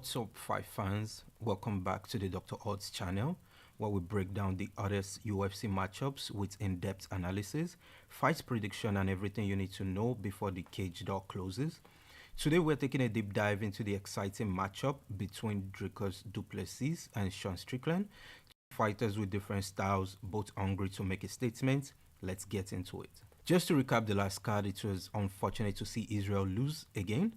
What's up, fight fans? Welcome back to the Dr. Odds channel, where we break down the hottest UFC matchups with in-depth analysis, fight prediction, and everything you need to know before the cage door closes. Today, we're taking a deep dive into the exciting matchup between Dricus du Plessis and Strickland. Two fighters with different styles, both hungry to make a statement. Let's get into it. Just to recap the last card, it was unfortunate to see Israel lose again,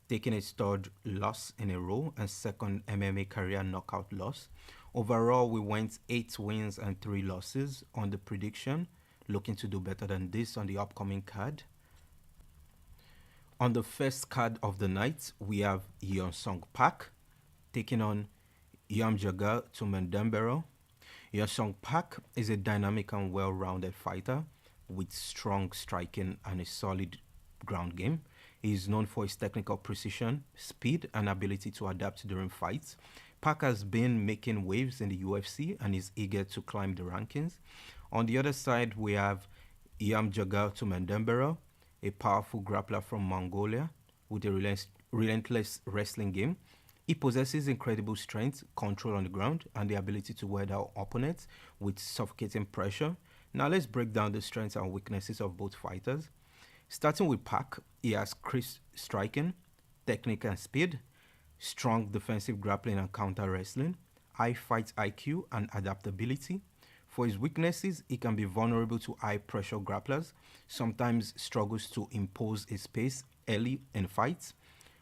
taking its third loss in a row and second MMA career knockout loss. Overall, we went 8 wins and 3 losses on the prediction, looking to do better than this on the upcoming card. On the first card of the night, we have Hyunsung Park taking on Nyamjargal Tunmendemberel. Hyunsung Park is a dynamic and well-rounded fighter with strong striking and a solid ground game. He is known for his technical precision, speed, and ability to adapt during fights. Park has been making waves in the UFC and is eager to climb the rankings. On the other side, we have Nyamjargal Tunmendemberel, a powerful grappler from Mongolia with a relentless wrestling game. He possesses incredible strength, control on the ground, and the ability to wear down opponents with suffocating pressure. Now let's break down the strengths and weaknesses of both fighters. Starting with Park, he has crisp striking, technique and speed, strong defensive grappling and counter wrestling, high fight IQ and adaptability. For his weaknesses, he can be vulnerable to high pressure grapplers, sometimes struggles to impose his pace early in fights,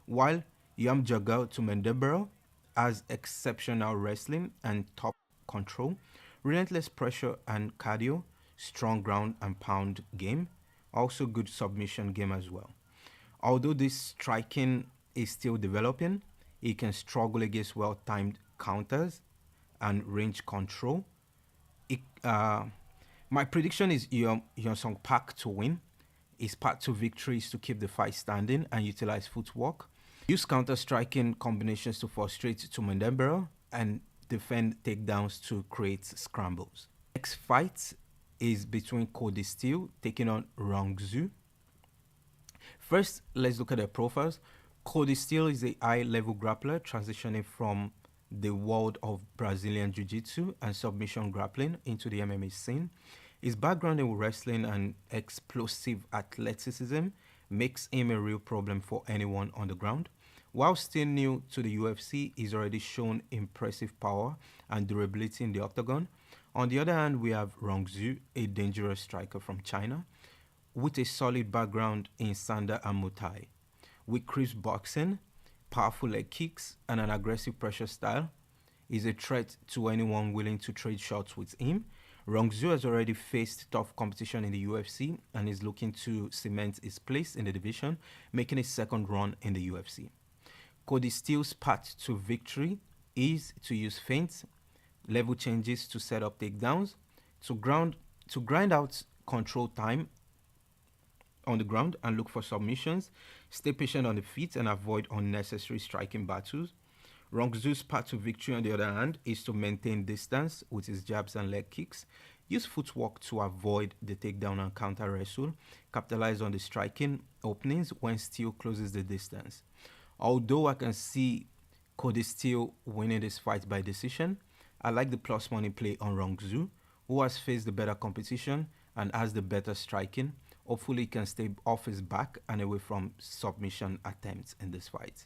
while Nyamjargal Tunmendemberel has exceptional wrestling and top control, relentless pressure and cardio, strong ground and pound game, also good submission game as well. Although this striking is still developing, he can struggle against well-timed counters and range control. My prediction is Hyunsung Park to win. His path to victory is to keep the fight standing and utilize footwork, use counter-striking combinations to frustrate Tunmendemberel, and defend takedowns to create scrambles. Next fight is between Kody Steele taking on Rongzhu. First, let's look at their profiles. Kody Steele is a high-level grappler transitioning from the world of Brazilian Jiu-Jitsu and submission grappling into the MMA scene. His background in wrestling and explosive athleticism makes him a real problem for anyone on the ground. While still new to the UFC, he's already shown impressive power and durability in the octagon. On the other hand, we have Rongzhu, a dangerous striker from China, with a solid background in Sanda and Muay Thai. With crisp boxing, powerful leg kicks, and an aggressive pressure style, he's a threat to anyone willing to trade shots with him. Rongzhu has already faced tough competition in the UFC and is looking to cement his place in the division, making his second run in the UFC. Kody Steele's path to victory is to use feints, level changes to set up takedowns, to grind out control time on the ground and look for submissions, stay patient on the feet and avoid unnecessary striking battles. Rongzhu's path to victory, on the other hand, is to maintain distance with his jabs and leg kicks, use footwork to avoid the takedown and counter wrestle, capitalize on the striking openings when Steele closes the distance. Although I can see Kody Steele winning this fight by decision, I like the plus money play on Rongzhu, who has faced the better competition and has the better striking. Hopefully he can stay off his back and away from submission attempts in this fight.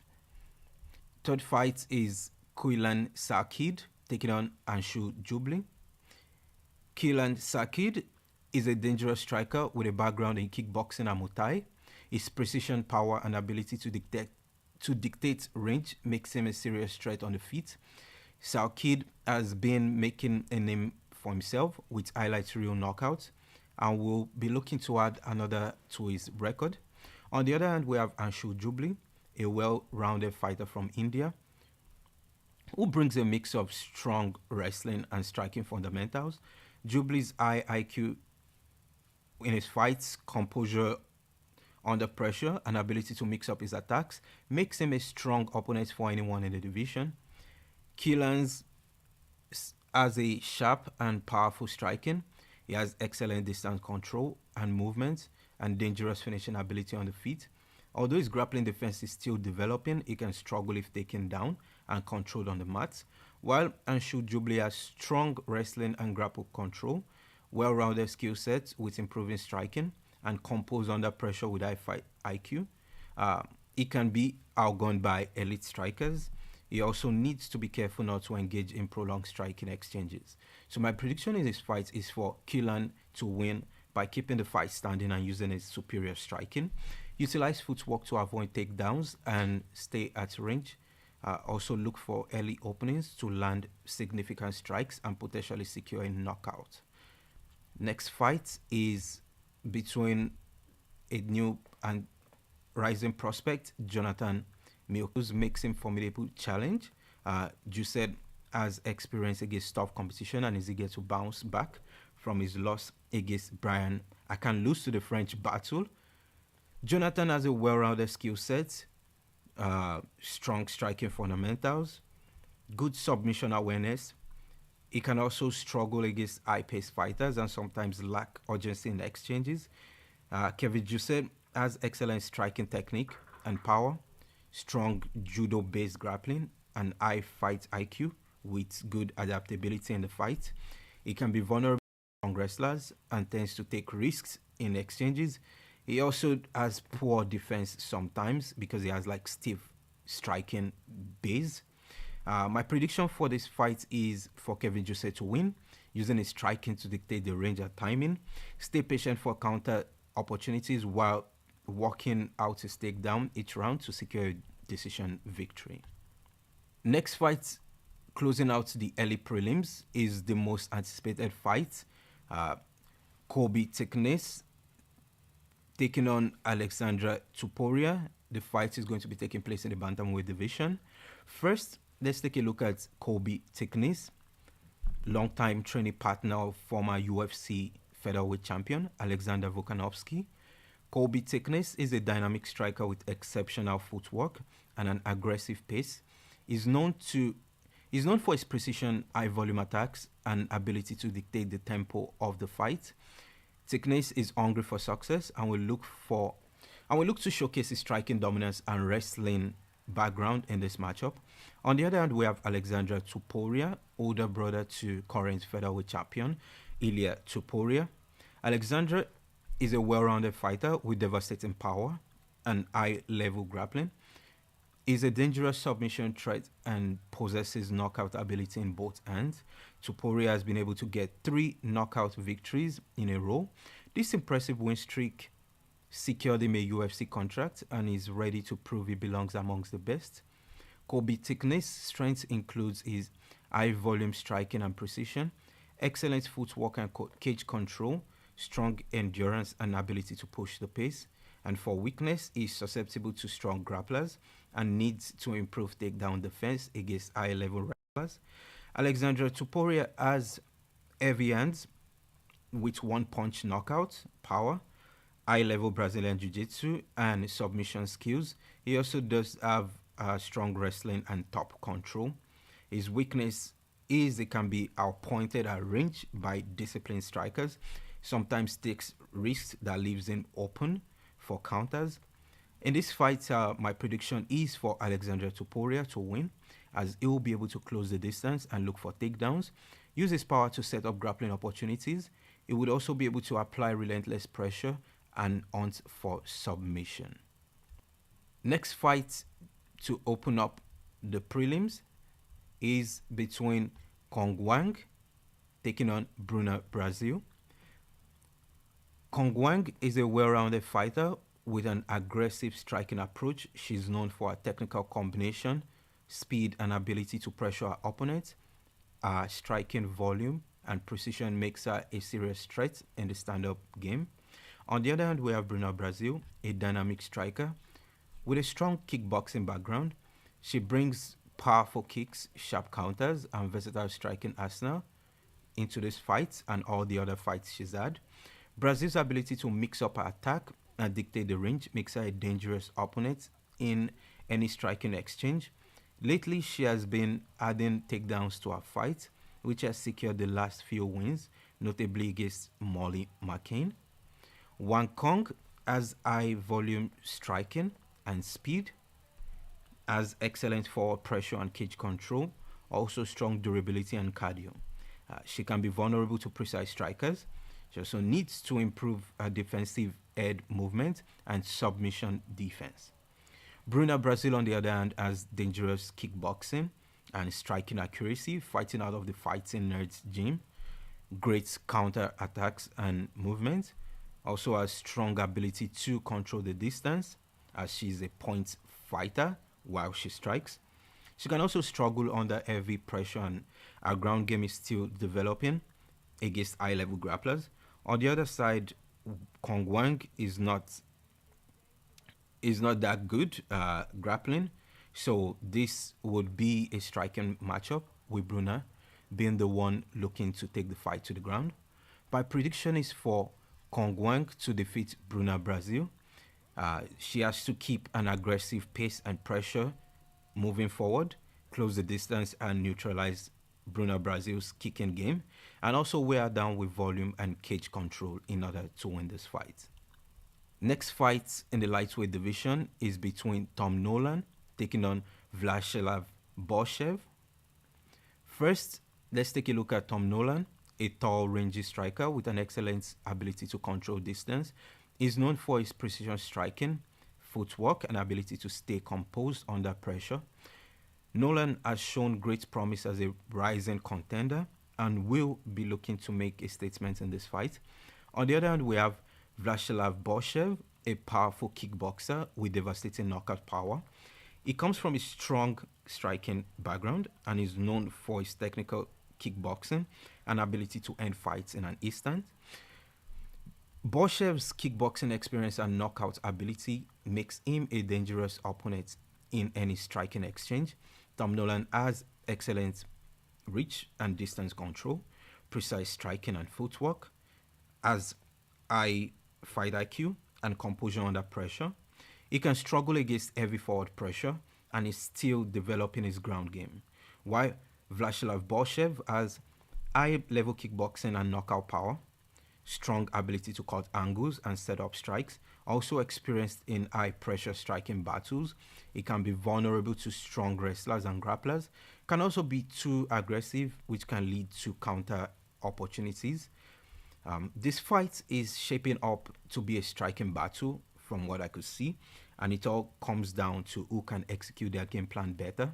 Third fight is Quillan Salkilld taking on Anshul Jubli. Quillan Salkilld is a dangerous striker with a background in kickboxing and Muay Thai. His precision, power, and ability to dictate range makes him a serious threat on the feet. Salkilld has been making a name for himself with highlight reel knockouts and will be looking to add another to his record. On the other hand, we have Anshul Jubli, a well-rounded fighter from India, who brings a mix of strong wrestling and striking fundamentals. Jubli's high IQ in his fights, composure under pressure, and ability to mix up his attacks makes him a strong opponent for anyone in the division. Quillan has a sharp and powerful striking. He has excellent distance control and movement and dangerous finishing ability on the feet. Although his grappling defense is still developing, he can struggle if taken down and controlled on the mat. While Anshul Jubli has strong wrestling and grapple control, well-rounded skill sets with improving striking, and composed under pressure with high fight IQ. He can be outgunned by elite strikers. He also needs to be careful not to engage in prolonged striking exchanges. So my prediction in this fight is for Quillan to win by keeping the fight standing and using his superior striking. Utilize footwork to avoid takedowns and stay at range. Also look for early openings to land significant strikes and potentially secure a knockout. Next fight is between a new and rising prospect, Jonathan Milk, who makes him formidable challenge. Jousset has experience against tough competition and is eager to bounce back from his loss against Brian. I can lose to the French battle. Jonathan has a well-rounded skill set, strong striking fundamentals, good submission awareness. He can also struggle against high-paced fighters and sometimes lack urgency in the exchanges. Kevin Jousset has excellent striking technique and power, strong judo-based grappling, and high fight IQ with good adaptability in the fight. He can be vulnerable to strong wrestlers and tends to take risks in exchanges. He also has poor defense sometimes because he has like stiff striking base. My prediction for this fight is for Kevin Jousset to win, using his striking to dictate the range and timing. Stay patient for counter opportunities while working out his takedown each round to secure a decision victory. Next fight, closing out the early prelims, is the most anticipated fight. Colby Thicknesse taking on Aleksandre Topuria. The fight is going to be taking place in the bantamweight division. First, let's take a look at Colby Thicknesse, longtime training partner of former UFC featherweight champion Alexander Volkanovski. Colby Thicknesse is a dynamic striker with exceptional footwork and an aggressive pace. He's known for his precision, high volume attacks and ability to dictate the tempo of the fight. Thicknesse is hungry for success and will look to showcase his striking dominance and wrestling background in this matchup. On the other hand, we have Aleksandre Topuria, older brother to current featherweight champion Ilia Topuria. Aleksandre is a well-rounded fighter with devastating power and high-level grappling. He's a dangerous submission threat and possesses knockout ability in both hands. Topuria has been able to get 3 knockout victories in a row. This impressive win streak secured him a UFC contract and is ready to prove he belongs amongst the best. Colby Thicknesse's strengths includes his high volume striking and precision, excellent footwork and cage control, strong endurance and ability to push the pace. And for weakness, he is susceptible to strong grapplers and needs to improve takedown defense against high-level wrestlers. Aleksandre Topuria has heavy hands with one-punch knockout power, high-level Brazilian Jiu-Jitsu, and submission skills. He also does have strong wrestling and top control. His weakness is it can be outpointed at range by disciplined strikers, sometimes takes risks that leaves him open for counters. In this fight, my prediction is for Aleksandre Topuria to win, as he will be able to close the distance and look for takedowns, use his power to set up grappling opportunities. He would also be able to apply relentless pressure and hunt for submission. Next fight to open up the prelims is between Wang taking on Bruna, Brasil. Wang is a well-rounded fighter with an aggressive striking approach. She's known for her technical combination, speed, and ability to pressure her opponents. Her striking volume and precision makes her a serious threat in the stand-up game. On the other hand, we have Bruna, Brasil, a dynamic striker with a strong kickboxing background. She brings powerful kicks, sharp counters, and versatile striking arsenal into this fight and all the other fights she's had. Brazil's ability to mix up her attack and dictate the range makes her a dangerous opponent in any striking exchange. Lately, she has been adding takedowns to her fight, which has secured the last few wins, notably against Molly McCain. Wang has high volume striking and speed, has excellent forward pressure and cage control, also strong durability and cardio. She can be vulnerable to precise strikers. She also needs to improve her defensive head movement and submission defense. Bruna Brasil, on the other hand, has dangerous kickboxing and striking accuracy, fighting out of the fighting nerds gym, great counter attacks and movement, also has strong ability to control the distance as she's a point fighter while she strikes. She can also struggle under heavy pressure, and her ground game is still developing against high-level grapplers. On the other side, Wang is not that good grappling, so this would be a striking matchup with Bruna being the one looking to take the fight to the ground. My prediction is for Wang to defeat Bruna Brasil. She has to keep an aggressive pace and pressure moving forward, close the distance and neutralize Bruna Brasil's kicking game, and also wear her down with volume and cage control in order to win this fight. Next fight in the lightweight division is between Nolan taking on Vlacheslav Borshchev. First, let's take a look at Nolan, a tall, rangy striker with an excellent ability to control distance. He's known for his precision striking, footwork, and ability to stay composed under pressure. Nolan has shown great promise as a rising contender and will be looking to make a statement in this fight. On the other hand, we have Vlacheslav Borshchev, a powerful kickboxer with devastating knockout power. He comes from a strong striking background and is known for his technical kickboxing and ability to end fights in an instant. Borshchev's kickboxing experience and knockout ability makes him a dangerous opponent in any striking exchange. Nolan has excellent reach and distance control, precise striking and footwork, has high fight IQ and composure under pressure. He can struggle against heavy forward pressure and is still developing his ground game, while Vlacheslav Borshchev has high-level kickboxing and knockout power, strong ability to cut angles and set up strikes, also experienced in high-pressure striking battles. He can be vulnerable to strong wrestlers and grapplers, can also be too aggressive, which can lead to counter opportunities. This fight is shaping up to be a striking battle from what I could see, and it all comes down to who can execute their game plan better.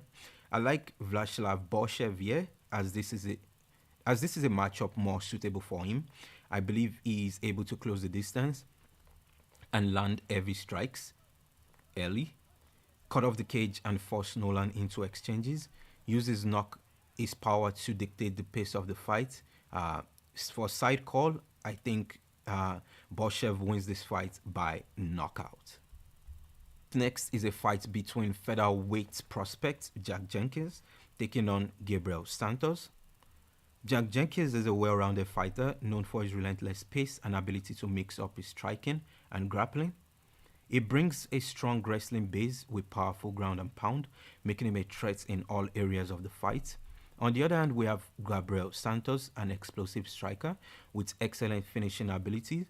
I like Vlacheslav Borshchev here, as this is a matchup more suitable for him. I believe he is able to close the distance and land heavy strikes early, cut off the cage and force Nolan into exchanges, use his power to dictate the pace of the fight. For side call, I think Borshchev wins this fight by knockout. Next is a fight between featherweight prospect Jack Jenkins taking on Gabriel Santos. Jack Jenkins is a well-rounded fighter known for his relentless pace and ability to mix up his striking and grappling. He brings a strong wrestling base with powerful ground and pound, making him a threat in all areas of the fight. On the other hand, we have Gabriel Santos, an explosive striker with excellent finishing ability.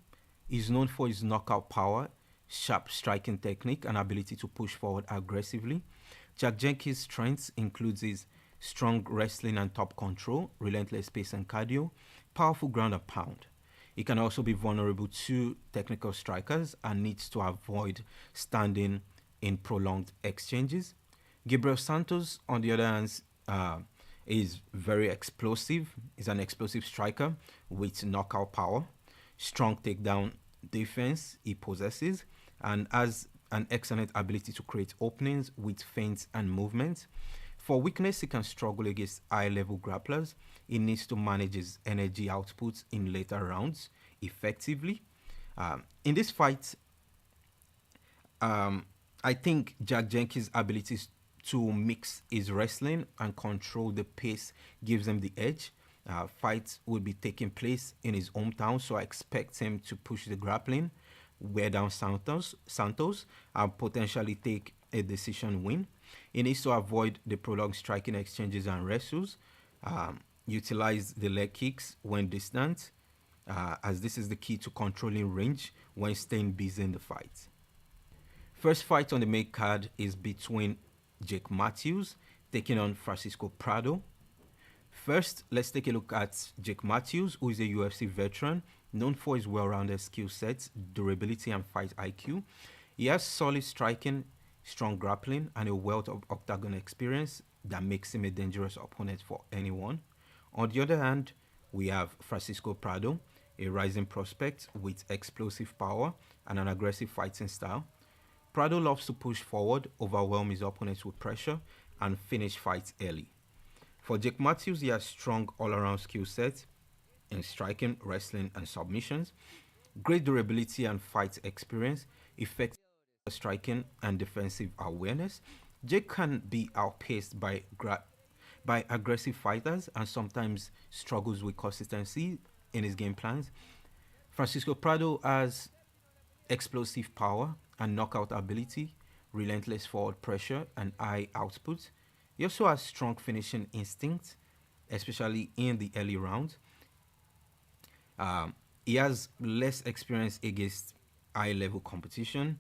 He's known for his knockout power, sharp striking technique, and ability to push forward aggressively. Jack Jenkins' strengths includes his strong wrestling and top control, relentless pace and cardio, powerful ground and pound. He can also be vulnerable to technical strikers and needs to avoid standing in prolonged exchanges. Gabriel Santos, on the other hand, is very explosive. He's an explosive striker with knockout power, strong takedown defense he possesses, and has an excellent ability to create openings with feints and movements. For weakness, he can struggle against high-level grapplers. He needs to manage his energy output in later rounds effectively. In this fight, I think Jack Jenkins' abilities to mix his wrestling and control the pace gives him the edge. Fight will be taking place in his hometown, so I expect him to push the grappling, wear down Santos, and potentially take a decision win. He needs to avoid the prolonged striking exchanges and wrestles, utilize the leg kicks when distant, as this is the key to controlling range when staying busy in the fight. First fight on the main card is between Jake Matthews taking on Francisco Prado. First, let's take a look at Jake Matthews, who is a UFC veteran, known for his well-rounded skill sets, durability, and fight IQ. He has solid striking, strong grappling, and a wealth of octagon experience that makes him a dangerous opponent for anyone. On the other hand, we have Francisco Prado, a rising prospect with explosive power and an aggressive fighting style. Prado loves to push forward, overwhelm his opponents with pressure, and finish fights early. For Jake Matthews, he has strong all-around skill sets in striking, wrestling, and submissions, great durability and fight experience, effective striking, and defensive awareness. Jake can be outpaced by aggressive fighters and sometimes struggles with consistency in his game plans. Francisco Prado has explosive power and knockout ability, relentless forward pressure, and high output. He also has strong finishing instinct, especially in the early rounds. He has less experience against high-level competition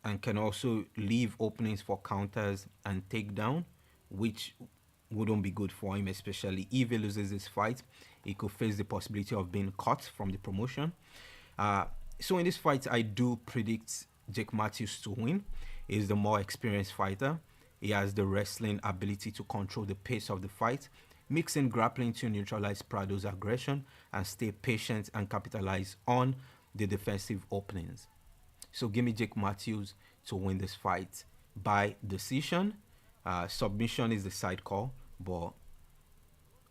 and can also leave openings for counters and takedown, which wouldn't be good for him, especially if he loses this fight. He could face the possibility of being cut from the promotion. So in this fight, I do predict Jake Matthews to win. He's the more experienced fighter. He has the wrestling ability to control the pace of the fight, mixing grappling to neutralize Prado's aggression and stay patient and capitalize on the defensive openings. So give me Jake Matthews to win this fight by decision. Submission is the side call, but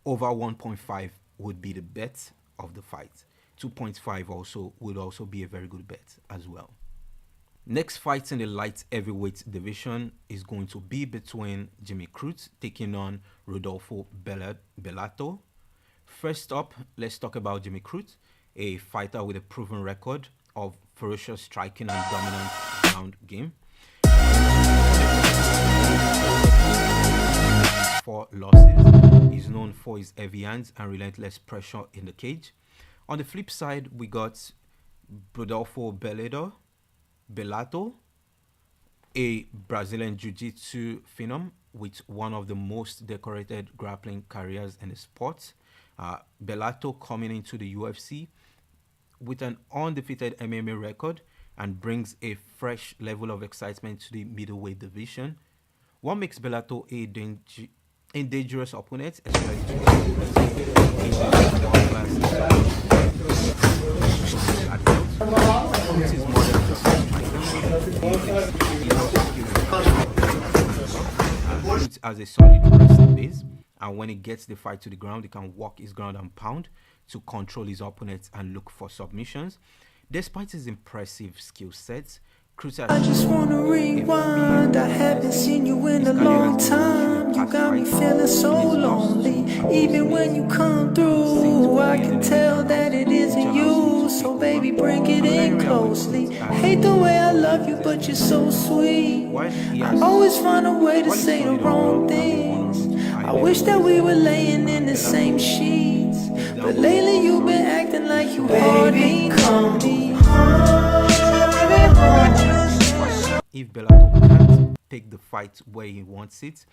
over 1.5 would be the bet of the fight. 2.5 also would also be a very good bet as well. Next fight in the light heavyweight division is going to be between Jimmy Crute taking on Rodolfo Bellato. First up, let's talk about Jimmy Crute, a fighter with a proven record of ferocious striking and dominant ground game. 4 losses. He's known for his heavy hands and relentless pressure in the cage. On the flip side, we got Rodolfo Bellato, a Brazilian jiu-jitsu phenom with one of the most decorated grappling careers in the sport. Bellato coming into the UFC with an undefeated MMA record and brings a fresh level of excitement to the middleweight division. What makes Bellato a dangerous opponent, especially to as a solid wrestling base, and when he gets the fight to the ground, he can walk his ground and pound to control his opponents and look for submissions. Despite his impressive skill sets, I just wanna rewind. I haven't seen you in a long time. You got me feeling so lonely. Even when you come through, I can tell that it isn't you. So baby, bring it in closely. Hate the way I love you, but you're so sweet. I always find a way to say the wrong things. I wish that we were laying in the same sheets, but lately you've been acting like you hardly come me home. If Bellato can't take the fight where he wants it,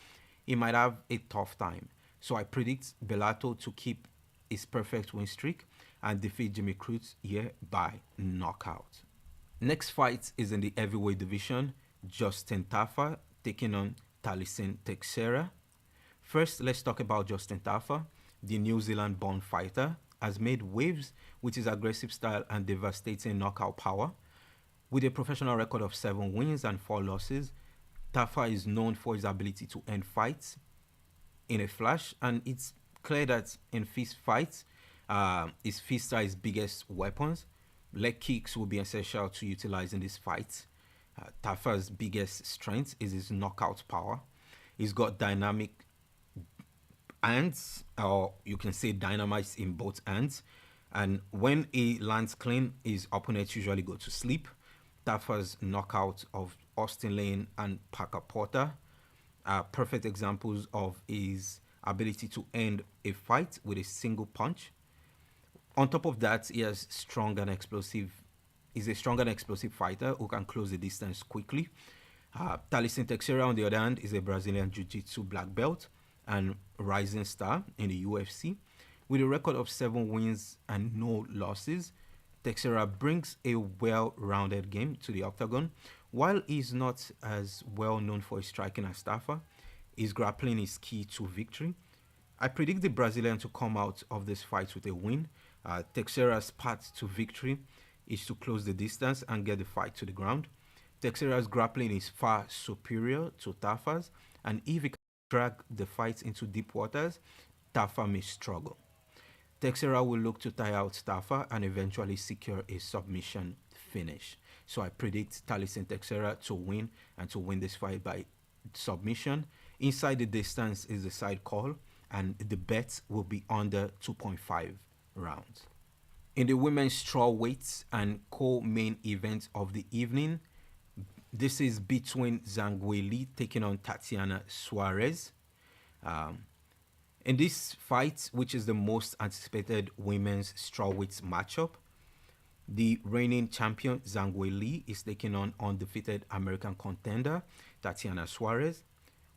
he might have a tough time. So I predict Bellato to keep his perfect win streak and defeat Jimmy Crute here by knockout. Next fight is in the heavyweight division. Justin Tafa taking on Thalisson Teixeira. First, let's talk about Justin Tafa. The New Zealand-born fighter has made waves with his aggressive style and devastating knockout power. With a professional record of 7 wins and 4 losses, Tafa is known for his ability to end fights in a flash, and it's clear that in fist fights, his fists are his biggest weapons. Leg kicks will be essential to utilize in these fights. Tafa's biggest strength is his knockout power. He's got dynamic hands, or you can say dynamite in both hands, and when he lands clean, his opponents usually go to sleep. Tafa's knockout of Austin Lane and Parker Porter are perfect examples of his ability to end a fight with a single punch. On top of that, he has strong and explosive is a strong and explosive fighter who can close the distance quickly. Teixeira, on the other hand, is a Brazilian Jiu-Jitsu black belt and rising star in the UFC. With a record of 7 wins and no losses, Teixeira brings a well-rounded game to the octagon. While he's not as well known for his striking as Tafa, his grappling is key to victory. I predict the Brazilian to come out of this fight with a win. Teixeira's path to victory is to close the distance and get the fight to the ground. Teixeira's grappling is far superior to Tafa's, and if he can drag the fight into deep waters, Tafa may struggle. Teixeira will look to tire out Tafa and eventually secure a submission finish. So I predict Thaleson Teixeira to win and to win this fight by submission. Inside the distance is the side call, and the bet will be under 2.5 rounds. In the women's strawweights and co-main event of the evening, this is between Zhang Weili taking on Tatiana Suarez. In this fight, which is the most anticipated women's strawweights matchup, the reigning champion Zhang Weili is taking on undefeated American contender Tatiana Suarez.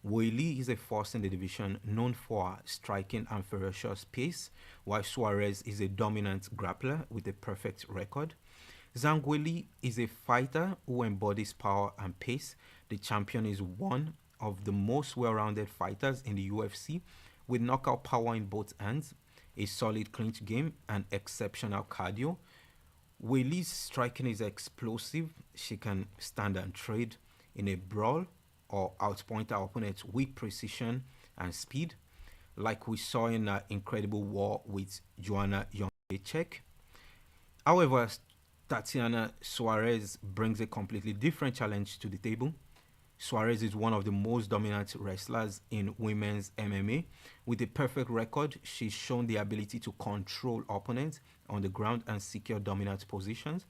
Weili is a force in the division known for striking and ferocious pace, while Suarez is a dominant grappler with a perfect record. Zhang Weili is a fighter who embodies power and pace. The champion is one of the most well-rounded fighters in the UFC, with knockout power in both hands, a solid clinch game, and exceptional cardio. Weili's striking is explosive. She can stand and trade in a brawl or outpoint her opponents with precision and speed, like we saw in an incredible war with Joanna Jędrzejczyk. However, Tatiana Suarez brings a completely different challenge to the table. Suarez is one of the most dominant wrestlers in women's MMA. With a perfect record, she's shown the ability to control opponents on the ground and secure dominant positions.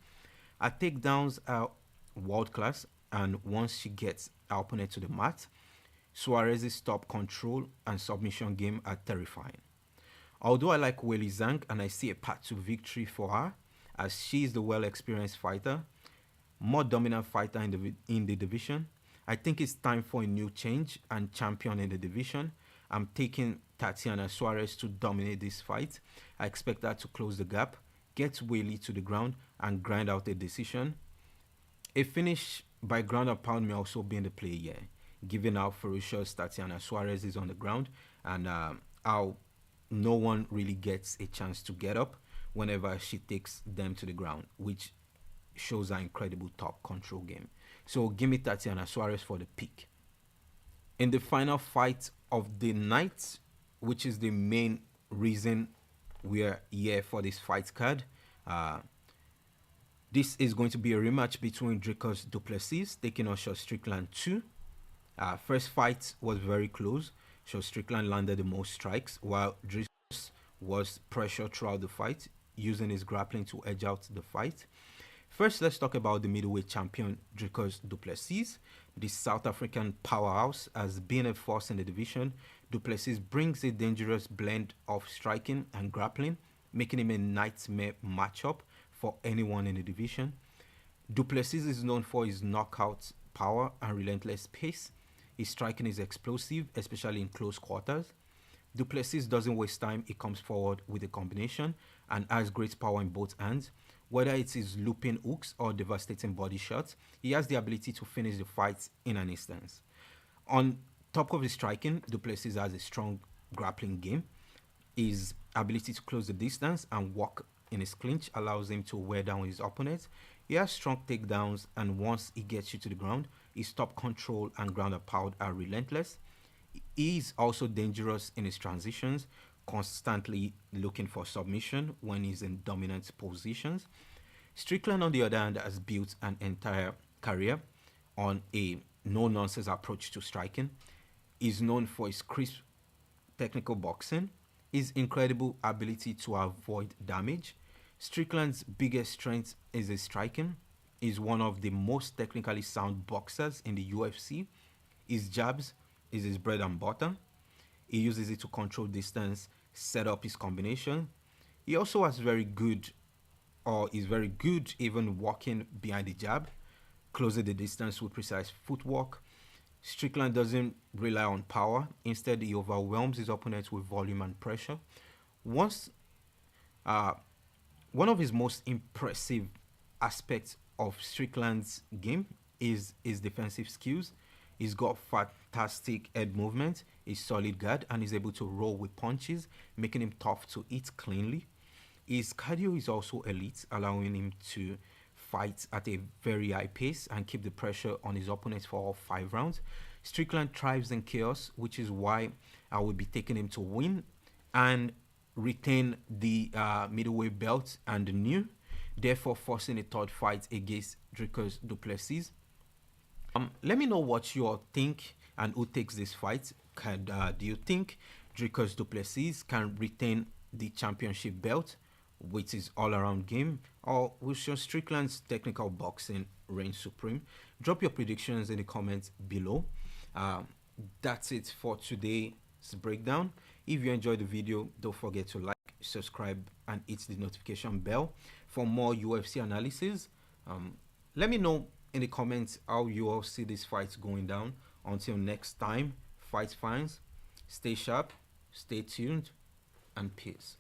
Her takedowns are world class, and once she gets her opponent to the mat, Suarez's top control and submission game are terrifying. Although I like Weili Zhang and I see a path to victory for her, as she is the well-experienced fighter, more dominant fighter in the division, I think it's time for a new change and champion in the division. I'm taking Tatiana Suarez to dominate this fight. I expect her to close the gap, get Weili to the ground, and grind out a decision. A finish by ground and pound may also be in the play here, given how ferocious Tatiana Suarez is on the ground and how no one really gets a chance to get up whenever she takes them to the ground, which shows her incredible top control game. So give me Tatiana Suarez for the pick. In the final fight of the night, which is the main reason we're here for this fight card, this is going to be a rematch between Dricus Plessis taking on Strickland 2. First fight was very close. Strickland landed the most strikes, while Dricus was pressured throughout the fight, using his grappling to edge out the fight. First, let's talk about the middleweight champion Dricus Plessis. The South African powerhouse has been a force in the division. Plessis brings a dangerous blend of striking and grappling, making him a nightmare matchup for anyone in the division. Plessis is known for his knockout power and relentless pace. His striking is explosive, especially in close quarters. Plessis doesn't waste time. He comes forward with a combination and has great power in both hands. Whether it's his looping hooks or devastating body shots, he has the ability to finish the fight in an instant. On top of his striking, Plessis has a strong grappling game. His ability to close the distance and walk in his clinch allows him to wear down his opponents. He has strong takedowns, and once he gets you to the ground, his top control and ground and pound are relentless. He is also dangerous in his transitions, constantly looking for submission when he's in dominant positions. Strickland, on the other hand, has built an entire career on a no-nonsense approach to striking. He's known for his crisp technical boxing, his incredible ability to avoid damage. Strickland's biggest strength is his striking. He's one of the most technically sound boxers in the UFC. His jabs is his bread and butter. He uses it to control distance, set up his combination. He also has very good or is very good even walking behind the jab, closing the distance with precise footwork. Strickland doesn't rely on power. Instead, he overwhelms his opponents with volume and pressure. Once, uh, One of his most impressive aspects of Strickland's game is his defensive skills. He's got fantastic head movement, he's solid guard, and is able to roll with punches, making him tough to hit cleanly. His cardio is also elite, allowing him to fight at a very high pace and keep the pressure on his opponents for all 5 rounds. Strickland thrives in chaos, which is why I would be taking him to win and retain the middleweight belt and the new, therefore forcing a third fight against Dricus du Plessis. Let me know what you all think and who takes this fight. Do you think Dricus du Plessis can retain the championship belt with his all-around game, or will Sean Strickland's technical boxing reign supreme? Drop your predictions in the comments below. That's it for today's breakdown. If you enjoyed the video, don't forget to like, subscribe, and hit the notification bell for more UFC analysis. Let me know in the comments how you all see these fights going down. Until next time, fight fans, stay sharp, stay tuned, and peace.